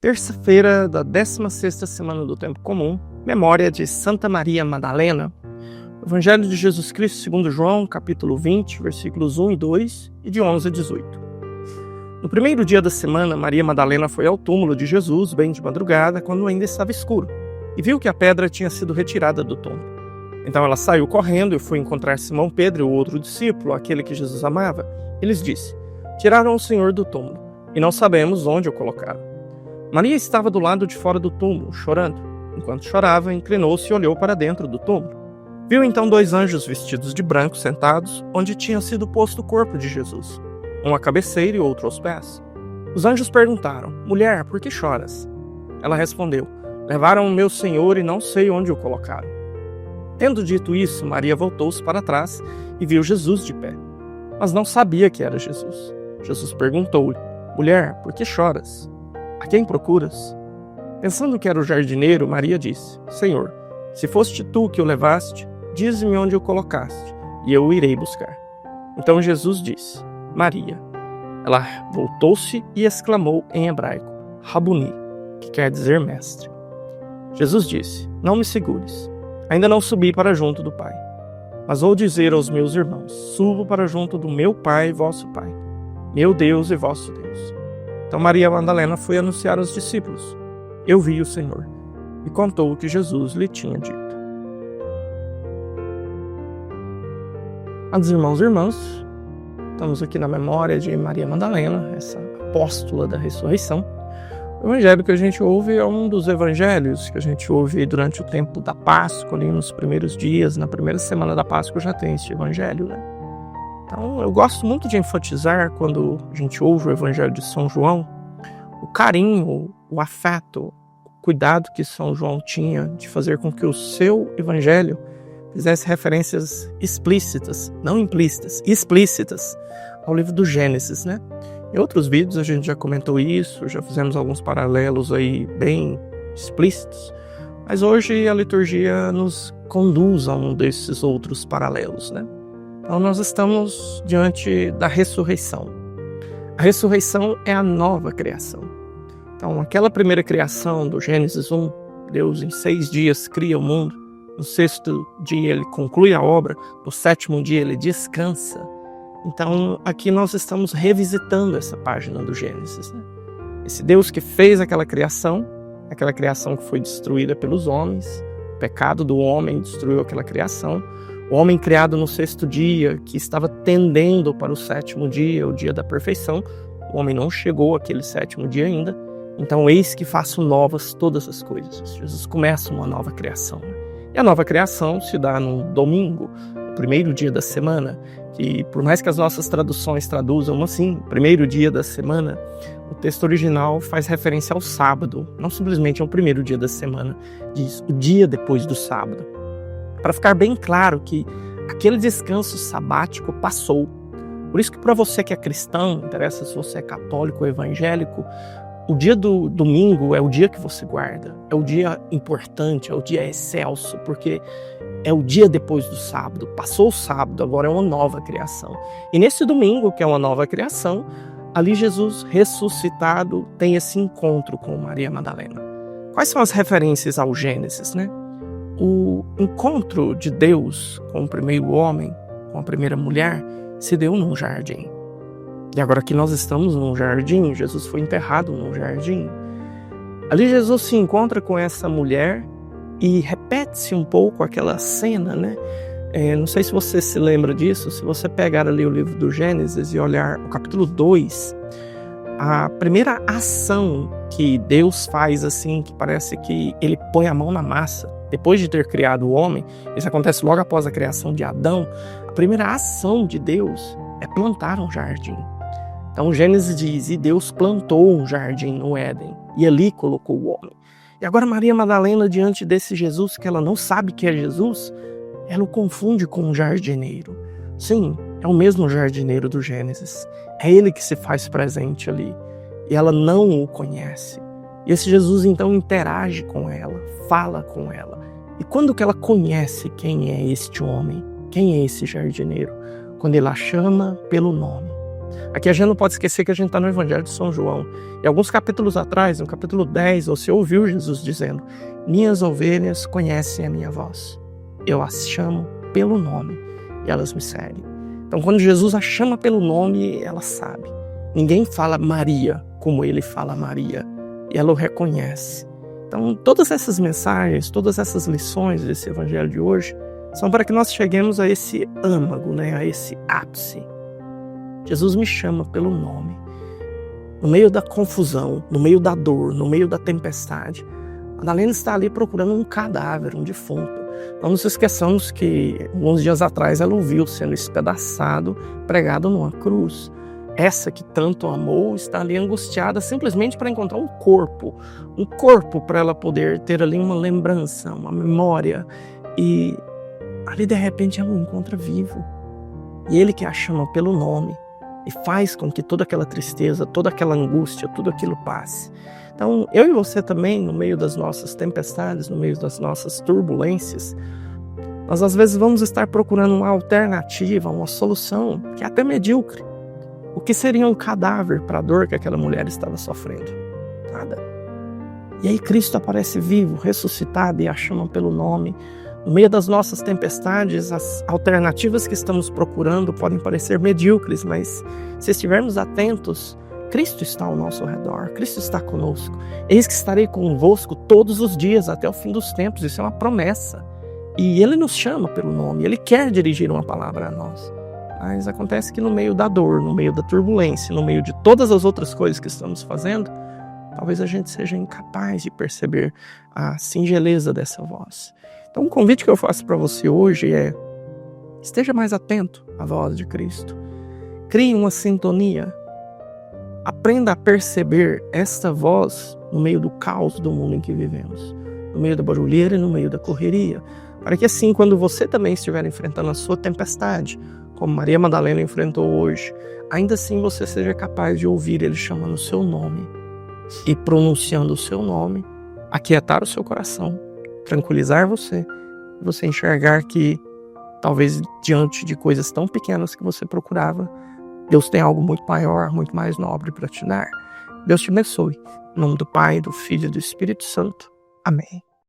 Terça-feira da 16ª semana do Tempo Comum, memória de Santa Maria Madalena. Evangelho de Jesus Cristo segundo João, capítulo 20, versículos 1 e 2 e de 11 a 18. No primeiro dia da semana, Maria Madalena foi ao túmulo de Jesus, bem de madrugada, quando ainda estava escuro, e viu que a pedra tinha sido retirada do túmulo. Então ela saiu correndo e foi encontrar Simão Pedro e o outro discípulo, aquele que Jesus amava, e lhes disse: "Tiraram o Senhor do túmulo, e não sabemos onde o colocaram." Maria estava do lado de fora do túmulo, chorando. Enquanto chorava, inclinou-se e olhou para dentro do túmulo. Viu então 2 anjos vestidos de branco sentados, onde tinha sido posto o corpo de Jesus, um à cabeceira e outro aos pés. Os anjos perguntaram: "Mulher, por que choras?" Ela respondeu: "Levaram o meu Senhor e não sei onde o colocaram." Tendo dito isso, Maria voltou-se para trás e viu Jesus de pé, mas não sabia que era Jesus. Jesus perguntou-lhe: "Mulher, por que choras? A quem procuras?" Pensando que era o jardineiro, Maria disse: "Senhor, se foste tu que o levaste, dize-me onde o colocaste, e eu o irei buscar." Então Jesus disse: "Maria." Ela voltou-se e exclamou em hebraico: "Rabuni", que quer dizer mestre. Jesus disse: "Não me segures. Ainda não subi para junto do Pai. Mas vou dizer aos meus irmãos: subo para junto do meu Pai e vosso Pai, meu Deus e vosso Deus." Então Maria Madalena foi anunciar aos discípulos: "Eu vi o Senhor", e contou o que Jesus lhe tinha dito. Amados irmãos e irmãs, estamos aqui na memória de Maria Madalena, essa apóstola da ressurreição. O evangelho que a gente ouve é um dos evangelhos que a gente ouve durante o tempo da Páscoa, ali nos primeiros dias, na primeira semana da Páscoa já tem esse evangelho, né? Então, eu gosto muito de enfatizar, quando a gente ouve o Evangelho de São João, o carinho, o afeto, o cuidado que São João tinha de fazer com que o seu Evangelho fizesse referências explícitas, não implícitas, explícitas, ao livro do Gênesis, né? Em outros vídeos a gente já comentou isso, já fizemos alguns paralelos aí bem explícitos, mas hoje a liturgia nos conduz a um desses outros paralelos, né? Então nós estamos diante da ressurreição. A ressurreição é a nova criação. Então aquela primeira criação do Gênesis 1, Deus em 6 dias cria o mundo, no 6º dia ele conclui a obra, no 7º dia ele descansa. Então aqui nós estamos revisitando essa página do Gênesis, né? Esse Deus que fez aquela criação que foi destruída pelos homens, o pecado do homem destruiu aquela criação. O homem criado no 6º dia, que estava tendendo para o 7º dia, o dia da perfeição. O homem não chegou àquele 7º dia ainda. Então, eis que faço novas todas as coisas. Jesus começa uma nova criação. E a nova criação se dá no domingo, o primeiro dia da semana, que por mais que as nossas traduções traduzam assim, primeiro dia da semana, o texto original faz referência ao sábado, não simplesmente ao primeiro dia da semana, diz o dia depois do sábado. Para ficar bem claro que aquele descanso sabático passou. Por isso que para você que é cristão, não interessa se você é católico ou evangélico, o dia do domingo é o dia que você guarda, é o dia importante, é o dia excelso, porque é o dia depois do sábado. Passou o sábado, agora é uma nova criação. E nesse domingo, que é uma nova criação, ali Jesus ressuscitado tem esse encontro com Maria Madalena. Quais são as referências ao Gênesis, né? O encontro de Deus com o primeiro homem, com a primeira mulher, se deu num jardim. E agora que nós estamos num jardim, Jesus foi enterrado num jardim. Ali Jesus se encontra com essa mulher e repete-se um pouco aquela cena, né? Não sei se você se lembra disso, se você pegar ali o livro do Gênesis e olhar o capítulo 2, a primeira ação que Deus faz assim, que parece que ele põe a mão na massa, depois de ter criado o homem, isso acontece logo após a criação de Adão, a primeira ação de Deus é plantar um jardim. Então o Gênesis diz: "E Deus plantou um jardim no Éden, e ali colocou o homem." E agora Maria Madalena, diante desse Jesus, que ela não sabe que é Jesus, ela o confunde com um jardineiro. Sim, é o mesmo jardineiro do Gênesis. É ele que se faz presente ali. E ela não o conhece. E esse Jesus então interage com ela, fala com ela. E quando que ela conhece quem é este homem, quem é esse jardineiro? Quando ele a chama pelo nome. Aqui a gente não pode esquecer que a gente está no Evangelho de São João. E alguns capítulos atrás, no capítulo 10, você ouviu Jesus dizendo: minhas ovelhas conhecem a minha voz. Eu as chamo pelo nome e elas me seguem. Então, quando Jesus a chama pelo nome, ela sabe. Ninguém fala Maria como ele fala Maria. E ela o reconhece. Então, todas essas mensagens, todas essas lições desse Evangelho de hoje são para que nós cheguemos a esse âmago, a esse ápice. Jesus me chama pelo nome. No meio da confusão, no meio da dor, no meio da tempestade, Madalena está ali procurando um cadáver, um defunto. Não nos esqueçamos que, alguns dias atrás, ela o viu sendo espedaçado, pregado numa cruz. Essa que tanto amou está ali angustiada simplesmente para encontrar um corpo para ela poder ter ali uma lembrança, uma memória. E ali, de repente, ela o encontra vivo. E ele que a chama pelo nome e faz com que toda aquela tristeza, toda aquela angústia, tudo aquilo passe. Então, eu e você também, no meio das nossas tempestades, no meio das nossas turbulências, nós às vezes vamos estar procurando uma alternativa, uma solução que é até medíocre. O que seria um cadáver para a dor que aquela mulher estava sofrendo? Nada. E aí Cristo aparece vivo, ressuscitado e a chama pelo nome. No meio das nossas tempestades, as alternativas que estamos procurando podem parecer medíocres, mas se estivermos atentos, Cristo está ao nosso redor, Cristo está conosco. Eis que estarei convosco todos os dias até o fim dos tempos. Isso é uma promessa. E Ele nos chama pelo nome, Ele quer dirigir uma palavra a nós. Mas acontece que no meio da dor, no meio da turbulência, no meio de todas as outras coisas que estamos fazendo, talvez a gente seja incapaz de perceber a singeleza dessa voz. Então o convite que eu faço para você hoje é: esteja mais atento à voz de Cristo. Crie uma sintonia. Aprenda a perceber esta voz no meio do caos do mundo em que vivemos, no meio da barulheira e no meio da correria, para que assim, quando você também estiver enfrentando a sua tempestade, como Maria Madalena enfrentou hoje, ainda assim você seja capaz de ouvir Ele chamando o seu nome e pronunciando o seu nome, aquietar o seu coração, tranquilizar você enxergar que talvez diante de coisas tão pequenas que você procurava, Deus tem algo muito maior, muito mais nobre para te dar. Deus te abençoe. Em nome do Pai, do Filho e do Espírito Santo. Amém.